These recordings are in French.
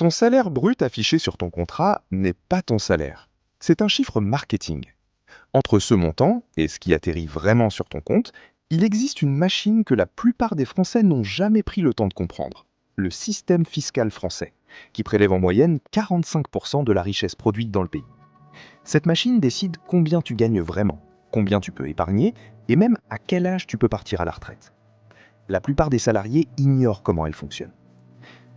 Ton salaire brut affiché sur ton contrat n'est pas ton salaire. C'est un chiffre marketing. Entre ce montant et ce qui atterrit vraiment sur ton compte, il existe une machine que la plupart des Français n'ont jamais pris le temps de comprendre. Le système fiscal français, qui prélève en moyenne 45% de la richesse produite dans le pays. Cette machine décide combien tu gagnes vraiment, combien tu peux épargner et même à quel âge tu peux partir à la retraite. La plupart des salariés ignorent comment elle fonctionne.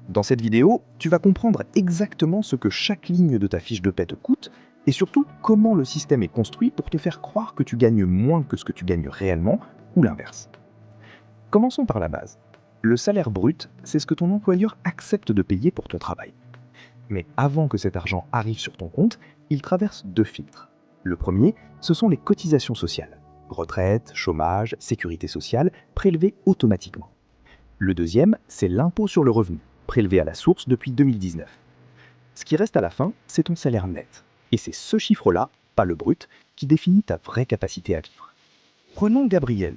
Dans cette vidéo, tu vas comprendre exactement ce que chaque ligne de ta fiche de paie te coûte et surtout comment le système est construit pour te faire croire que tu gagnes moins que ce que tu gagnes réellement ou l'inverse. Commençons par la base. Le salaire brut, c'est ce que ton employeur accepte de payer pour ton travail. Mais avant que cet argent arrive sur ton compte, il traverse deux filtres. Le premier, ce sont les cotisations sociales. Retraite, chômage, sécurité sociale, prélevées automatiquement. Le deuxième, c'est l'impôt sur le revenu, prélevé à la source depuis 2019. Ce qui reste à la fin, c'est ton salaire net. Et c'est ce chiffre-là, pas le brut, qui définit ta vraie capacité à vivre. Prenons Gabriel.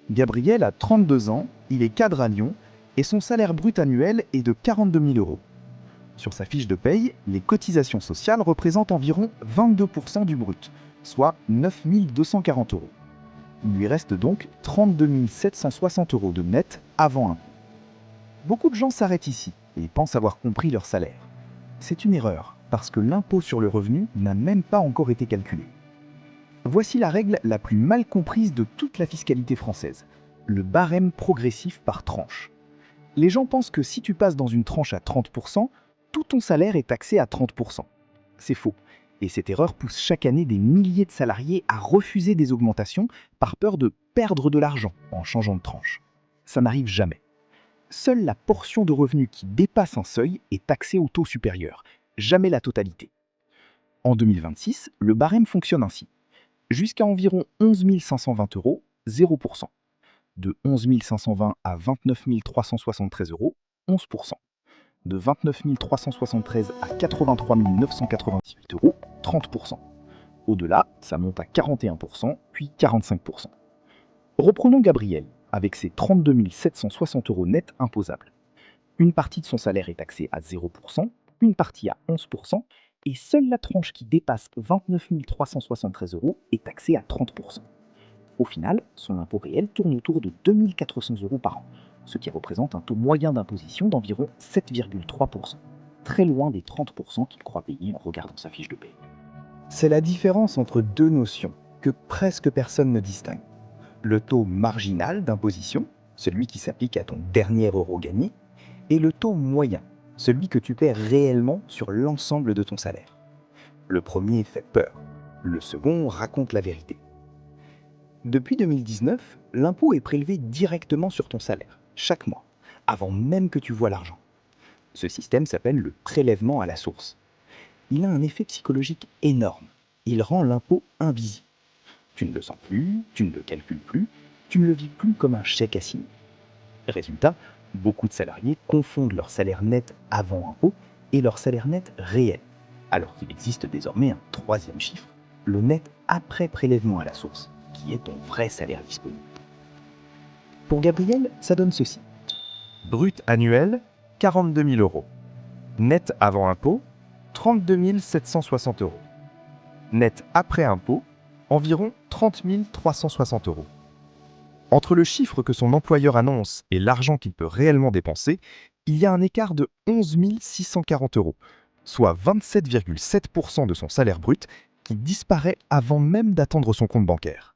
Gabriel a 32 ans, il est cadre à Lyon, et son salaire brut annuel est de 42 000 euros. Sur sa fiche de paye, les cotisations sociales représentent environ 22% du brut, soit 9 240 euros. Il lui reste donc 32 760 euros de net avant impôt. Beaucoup de gens s'arrêtent ici et pensent avoir compris leur salaire. C'est une erreur, parce que l'impôt sur le revenu n'a même pas encore été calculé. Voici la règle la plus mal comprise de toute la fiscalité française, le barème progressif par tranche. Les gens pensent que si tu passes dans une tranche à 30%, tout ton salaire est taxé à 30%. C'est faux, et cette erreur pousse chaque année des milliers de salariés à refuser des augmentations par peur de perdre de l'argent en changeant de tranche. Ça n'arrive jamais. Seule la portion de revenus qui dépasse un seuil est taxée au taux supérieur, jamais la totalité. En 2026, le barème fonctionne ainsi. Jusqu'à environ 11 520 euros, 0%. De 11 520 à 29 373 euros, 11%. De 29 373 à 83 998 euros, 30%. Au-delà, ça monte à 41%, puis 45%. Reprenons Gabriel, avec ses 32 760 euros nets imposables. Une partie de son salaire est taxée à 0%, une partie à 11%, et seule la tranche qui dépasse 29 373 euros est taxée à 30%. Au final, son impôt réel tourne autour de 2 400 euros par an, ce qui représente un taux moyen d'imposition d'environ 7,3%, très loin des 30% qu'il croit payer en regardant sa fiche de paie. C'est la différence entre deux notions que presque personne ne distingue. Le taux marginal d'imposition, celui qui s'applique à ton dernier euro gagné, et le taux moyen, celui que tu paies réellement sur l'ensemble de ton salaire. Le premier fait peur, le second raconte la vérité. Depuis 2019, l'impôt est prélevé directement sur ton salaire, chaque mois, avant même que tu vois l'argent. Ce système s'appelle le prélèvement à la source. Il a un effet psychologique énorme. Il rend l'impôt invisible. Tu ne le sens plus, tu ne le calcules plus, tu ne le vis plus comme un chèque à signer. Résultat, beaucoup de salariés confondent leur salaire net avant impôt et leur salaire net réel, alors qu'il existe désormais un troisième chiffre, le net après prélèvement à la source, qui est ton vrai salaire disponible. Pour Gabriel, ça donne ceci. Brut annuel, 42 000 euros. Net avant impôt, 32 760 euros. Net après impôt, environ 30 360 euros. Entre le chiffre que son employeur annonce et l'argent qu'il peut réellement dépenser, il y a un écart de 11 640 euros, soit 27,7% de son salaire brut qui disparaît avant même d'attendre son compte bancaire.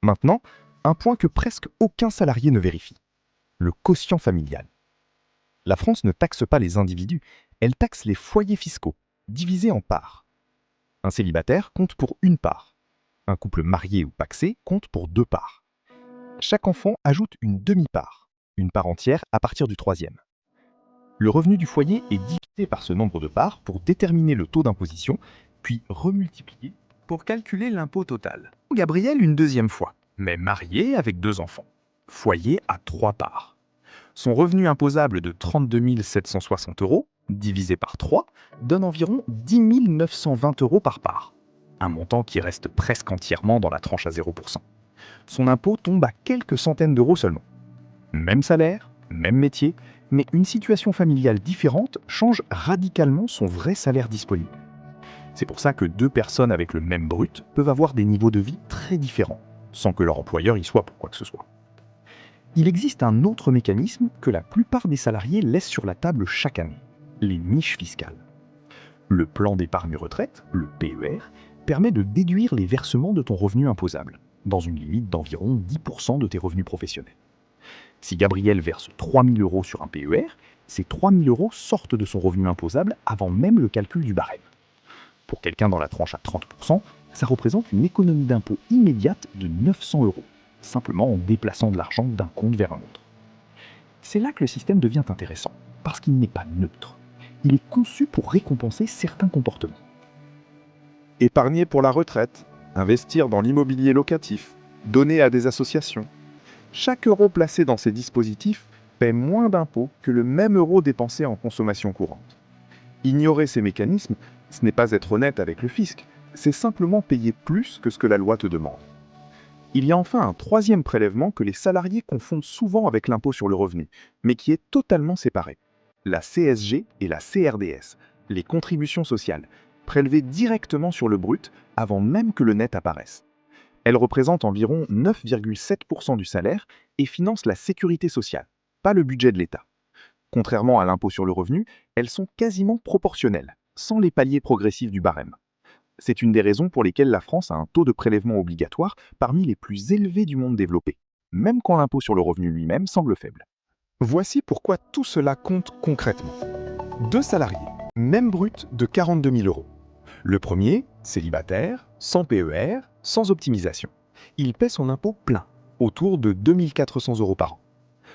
Maintenant, un point que presque aucun salarié ne vérifie. Le quotient familial. La France ne taxe pas les individus, elle taxe les foyers fiscaux, divisés en parts. Un célibataire compte pour une part. Un couple marié ou pacsé compte pour 2 parts. Chaque enfant ajoute une demi-part, une part entière à partir du troisième. Le revenu du foyer est divisé par ce nombre de parts pour déterminer le taux d'imposition, puis remultiplié pour calculer l'impôt total. Gabriel une deuxième fois, mais marié avec 2 enfants. Foyer à 3 parts. Son revenu imposable de 32 760 euros, divisé par 3, donne environ 10 920 euros par part. Un montant qui reste presque entièrement dans la tranche à 0%. Son impôt tombe à quelques centaines d'euros seulement. Même salaire, même métier, Mais une situation familiale différente change radicalement son vrai salaire disponible. C'est pour ça que deux personnes avec le même brut peuvent avoir des niveaux de vie très différents, sans que leur employeur y soit pour quoi que ce soit. Il existe un autre mécanisme que la plupart des salariés laissent sur la table chaque année, les niches fiscales. Le plan d'épargne retraite, le PER, permet de déduire les versements de ton revenu imposable, dans une limite d'environ 10% de tes revenus professionnels. Si Gabriel verse 3 000 € sur un PER, ces 3 000 € sortent de son revenu imposable avant même le calcul du barème. Pour quelqu'un dans la tranche à 30%, ça représente une économie d'impôt immédiate de 900 €, simplement en déplaçant de l'argent d'un compte vers un autre. C'est là que le système devient intéressant, parce qu'il n'est pas neutre. Il est conçu pour récompenser certains comportements. Épargner pour la retraite, investir dans l'immobilier locatif, donner à des associations. Chaque euro placé dans ces dispositifs paie moins d'impôts que le même euro dépensé en consommation courante. Ignorer ces mécanismes, ce n'est pas être honnête avec le fisc, c'est simplement payer plus que ce que la loi te demande. Il y a enfin un troisième prélèvement que les salariés confondent souvent avec l'impôt sur le revenu, mais qui est totalement séparé. La CSG et la CRDS, les contributions sociales, prélevées directement sur le brut avant même que le net apparaisse. Elles représentent environ 9,7% du salaire et financent la sécurité sociale, pas le budget de l'État. Contrairement à l'impôt sur le revenu, elles sont quasiment proportionnelles, sans les paliers progressifs du barème. C'est une des raisons pour lesquelles la France a un taux de prélèvement obligatoire parmi les plus élevés du monde développé, même quand l'impôt sur le revenu lui-même semble faible. Voici pourquoi tout cela compte concrètement. Deux salariés, même brut de 42 000 €. Le premier, célibataire, sans PER, sans optimisation. Il paie son impôt plein, autour de 2 400 € par an.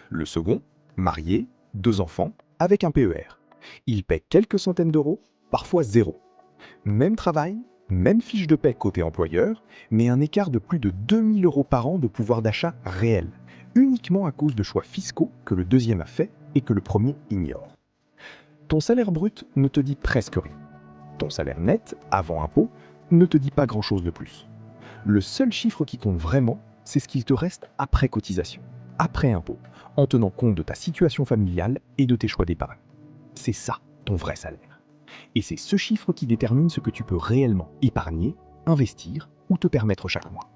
Le second, marié, 2 enfants, avec un PER. Il paie quelques centaines d'euros, parfois zéro. Même travail, même fiche de paie côté employeur, mais un écart de plus de 2 000 € par an de pouvoir d'achat réel, uniquement à cause de choix fiscaux que le deuxième a fait et que le premier ignore. Ton salaire brut ne te dit presque rien. Ton salaire net, avant impôt, ne te dit pas grand-chose de plus. Le seul chiffre qui compte vraiment, c'est ce qu'il te reste après cotisation, après impôt, en tenant compte de ta situation familiale et de tes choix d'épargne. C'est ça, ton vrai salaire. Et c'est ce chiffre qui détermine ce que tu peux réellement épargner, investir ou te permettre chaque mois.